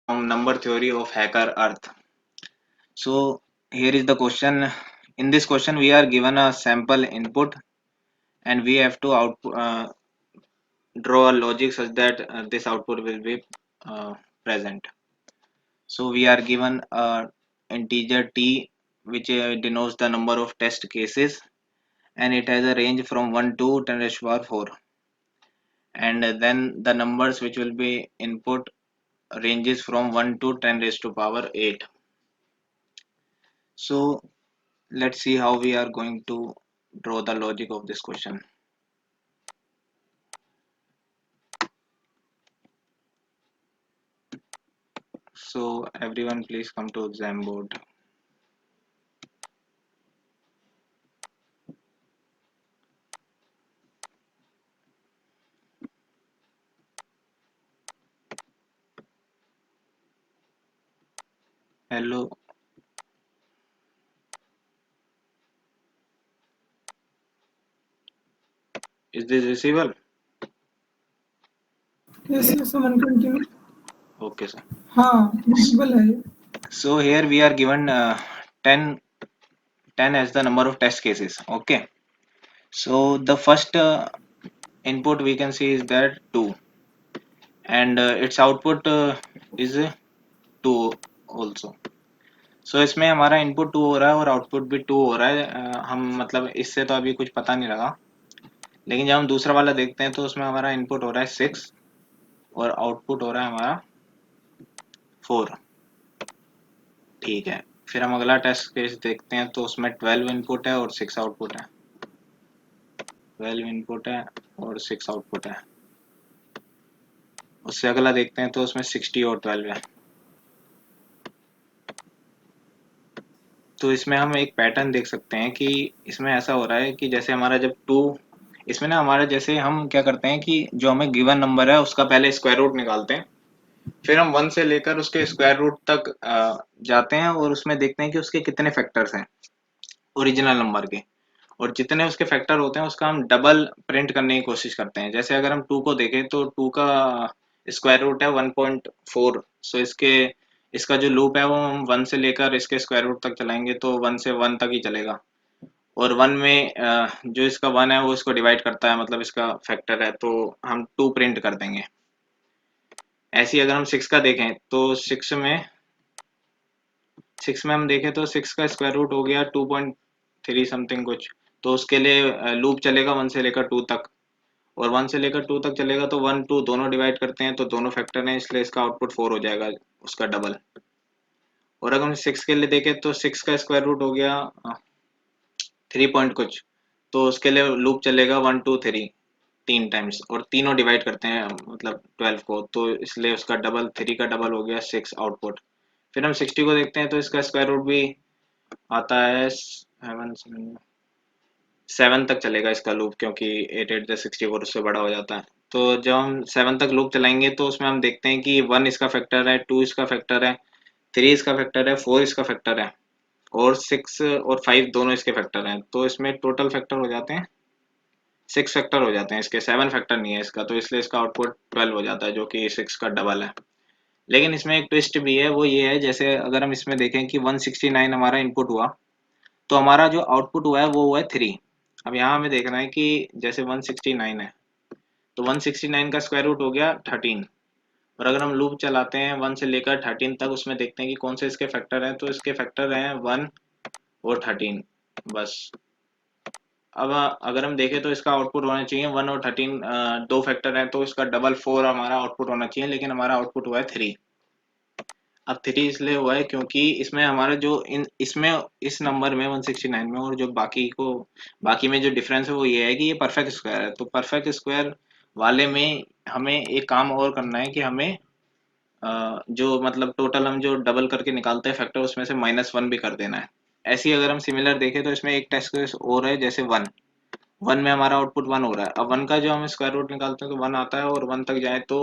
Number theory of hacker earth. So here is the question. In this question we are given a sample input and we have to draw a logic such that this output will be present. So we are given a integer t which denotes the number of test cases, and it has a range from 1 to 10 raised to power 4, and then the numbers which will be input ranges from 1 to 10 raised to power 8. So let's see how we are going to draw the logic of this question. So everyone please come to exam board. Hello, is this visible? Yes, someone continue. Okay sir. हाँ visible है ये. So here we are given 10 as the number of test cases. Okay, so the first input we can see is that 2, and its output is 2 also. सो इसमें हमारा input 2 हो रहा है और output भी 2 हो रहा है। हम मतलब इससे तो अभी कुछ पता नहीं लगा, लेकिन जब हम दूसरा वाला देखते हैं तो उसमें हमारा इनपुट हो रहा है 6 और आउटपुट हो रहा है हमारा 4। ठीक है, फिर हम अगला टेस्ट केस देखते हैं तो उसमें 12 इनपुट है और 6 आउटपुट है। 12 इनपुट है और 6 आउटपुट है। उससे अगला देखते हैं तो उसमें 60 और 12 है। तो इसमें हम एक पैटर्न देख सकते हैं कि इसमें ऐसा हो रहा है कि जैसे हमारा जब 2, इसमें ना हमारा जैसे हम क्या करते हैं कि जो हमें गिवन नंबर है उसका पहले स्क्वायर रूट निकालते हैं, फिर हम 1 से लेकर उसके स्क्वायर रूट तक जाते हैं और उसमें देखते हैं कि उसके कितने फैक्टर्स हैं ओरिजिनल नंबर के, और जितने उसके फैक्टर होते हैं उसका हम डबल प्रिंट करने की कोशिश करते हैं। जैसे अगर हम 2 को देखें तो 2 का स्क्वायर रूट है 1.4। सो इसके इसका जो लूप है वो हम 1 से लेकर इसके स्क्वायर रूट तक चलाएंगे तो 1 से 1 तक ही चलेगा, और 1 में जो इसका 1 है वो इसको डिवाइड करता है, मतलब इसका फैक्टर है, तो हम 2 प्रिंट कर देंगे। ऐसे ही अगर हम 6 का देखें तो 6 में हम देखें तो 6 का स्क्वायर रूट हो गया 2.3 समथिंग कुछ, तो उसके लिए लूप चलेगा 1 से लेकर 2 तक, और 1 से लेकर 2 तक चलेगा तो 1 2 दोनों डिवाइड करते हैं तो दोनों फैक्टर हैं, इसलिए इसका आउटपुट 4 हो जाएगा, उसका डबल। और अगर हम 6 के लिए देखें तो 6 का स्क्वायर रूट हो गया 3 पॉइंट कुछ, तो उसके लिए लूप चलेगा 1 2 3 तीन टाइम्स, और तीनों डिवाइड करते हैं मतलब 12 को, तो इसलिए उसका डबल 3 का डबल हो गया 6 आउटपुट। फिर हम 60 को देखते हैं तो इसका स्क्वायर रूट भी आता है 7 तक चलेगा इसका लूप, क्योंकि 8 8 64 उससे बड़ा हो जाता है। तो जब हम 7 तक लूप चलाएंगे तो उसमें हम देखते हैं कि 1 इसका फैक्टर है, 2 इसका फैक्टर है, 3 इसका फैक्टर है, 4 इसका फैक्टर है, और 6 और 5 दोनों इसके फैक्टर हैं। तो इसमें टोटल फैक्टर हो जाते हैं 6 फैक्टर हो जाते हैं इसके, 7 फैक्टर नहीं है इसका, तो इसलिए इसका आउटपुट 12 हो जाता है जो कि 6 का डबल है। लेकिन इसमें एक ट्विस्ट भी है, वो ये है जैसे अगर हम इसमें देखें कि 169 हमारा इनपुट हुआ तो हमारा जो आउटपुट हुआ है वो हुआ है 3। अब यहाँ हमें देखना है कि जैसे 169 है तो 169 का स्क्वायर रूट हो गया 13, और अगर हम लूप चलाते हैं 1 से लेकर 13 तक, उसमें देखते हैं कि कौन से इसके फैक्टर हैं, तो इसके फैक्टर हैं 1 और 13 बस। अब अगर हम देखें तो इसका आउटपुट होना चाहिए 1 और 13, दो फैक्टर हैं तो इसका डबल 4 हमारा आउटपुट होना चाहिए, लेकिन हमारा आउटपुट हुआ है 3। अब 3 इसलिए हुआ है क्योंकि इसमें हमारा जो इन इसमें इस नंबर में 169 में और जो बाकी में जो डिफरेंस है वो ये है कि ये परफेक्ट स्क्वायर है। तो परफेक्ट स्क्वायर वाले में हमें एक काम और करना है कि हमें जो मतलब टोटल हम जो डबल करके निकालते हैं फैक्टर उसमें से -1 भी कर देना है। ऐसे ही अगर हम सिमिलर देखें तो इसमें एक टेस्ट केस और है, जैसे 1 1 में हमारा आउटपुट 1 हो रहा है। अब 1 का जो हम स्क्वायर रूट निकालते हैं तो 1 आता है, और 1 तक जाए तो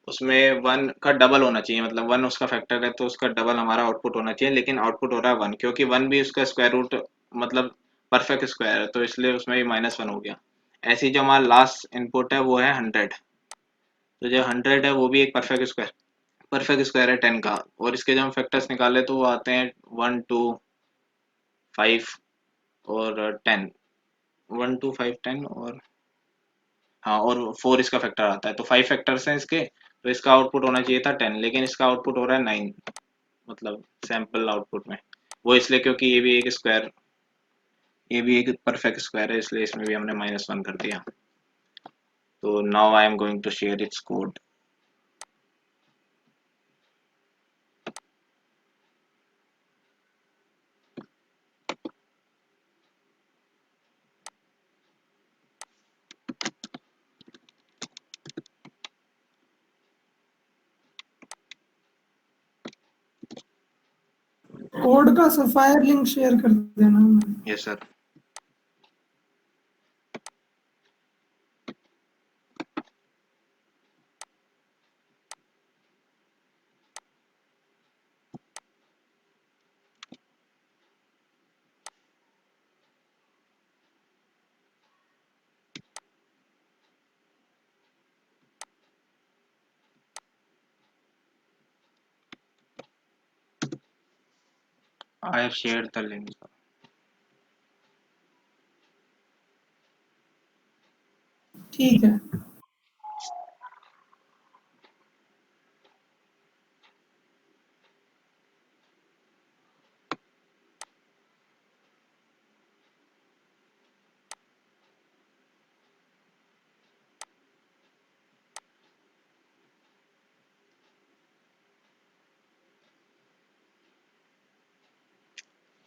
उसमें 1 का डबल होना चाहिए, मतलब 1 उसका फैक्टर है तो उसका डबल हमारा आउटपुट होना चाहिए, लेकिन आउटपुट हो रहा है 1 क्योंकि 1 भी उसका स्क्वायर रूट मतलब परफेक्ट स्क्वायर है, तो इसलिए उसमें भी -1 हो गया। ऐसे ही जो हमारा लास्ट इनपुट है वो है 100, तो जो 100 है वो भी एक परफेक्ट स्क्वायर है 10 का, और इसके जब हम फैक्टर्स निकाले तो वो आते हैं 1 2 5 और 10, 1 2 5 10, और हाँ, और 4 इसका फैक्टर आता है, तो 5 फैक्टर्स हैं इसके। तो इसका आउटपुट होना चाहिए था 10, लेकिन इसका आउटपुट हो रहा है 9, मतलब सैंपल आउटपुट में। वो इसलिए क्योंकि ये भी एक परफेक्ट स्क्वायर है, इसलिए इसमें भी हमने -1 कर दिया। तो now I am going to share its code. Code का सफायर लिंक शेयर कर देना हमें। Yes sir. I have share the link. ठीक है।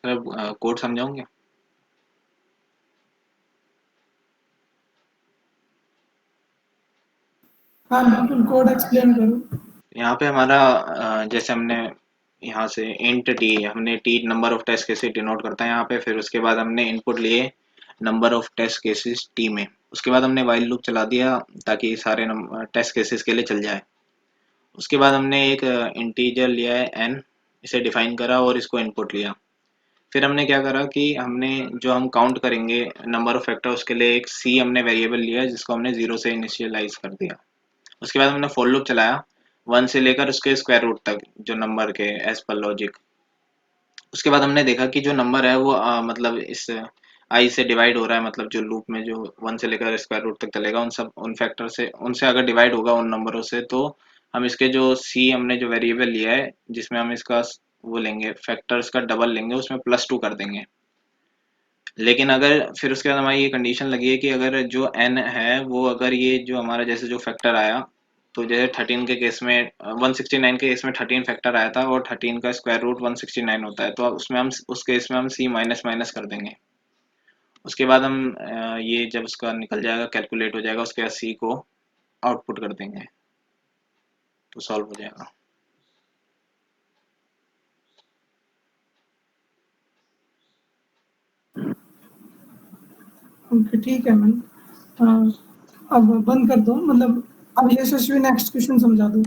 सर कोड समझाऊंगे? हाँ बिल्कुल, कोड एक्सप्लेन करो। यहाँ पे हमारा जैसे हमने यहाँ से इंट टी, हमने T number of test cases denote करता है यहाँ पे, फिर उसके बाद हमने इनपुट लिए number of test cases T में। उसके बाद हमने वाइल लूप चला दिया ताकि सारे टेस्ट केसेस के लिए चल जाए। उसके बाद हमने एक इंटीजर लिया है एन, इसे डिफाइन करा और इसको इनपुट लिया। फिर हमने क्या करा कि हमने जो हम काउंट करेंगे नंबर ऑफ फैक्टर, उसके लिए एक सी हमने वेरिएबल लिया जिसको हमने 0 से इनिशियलाइज कर दिया। उसके बाद हमने फॉर लूप चलाया 1 से लेकर उसके स्क्वायर रूट तक जो नंबर के एज पर लॉजिक। उसके बाद हमने देखा कि जो नंबर है वो मतलब इस आई से डिवाइड हो रहा है, मतलब जो लूप में जो 1 से लेकर स्क्वायर रूट तक चलेगा उन सब उन फैक्टर से उनसे अगर डिवाइड होगा उन नंबरों से, तो हम इसके जो सी हमने जो वेरिएबल लिया है जिसमें हम इसका वो लेंगे फैक्टर्स का डबल लेंगे, उसमें +2 कर देंगे। लेकिन अगर फिर उसके बाद हमारी ये कंडीशन लगी है कि अगर जो n है वो अगर ये जो हमारा जैसे जो फैक्टर आया, तो जैसे 13 के केस में 169 के केस में 13 फैक्टर आया था और 13 का स्क्वायर रूट 169 होता है, तो अब उसमें हम उस केस में हम c माइनस माइनस कर देंगे। उसके बाद हम ये जब उसका निकल जाएगा कैलकुलेट हो जाएगा, उसके बाद c को आउटपुट कर देंगे तो सॉल्व हो जाएगा। ओके ठीक है मैम। अब बंद कर दो, मतलब अब यशस्वी नेक्स्ट क्वेश्चन समझा दो।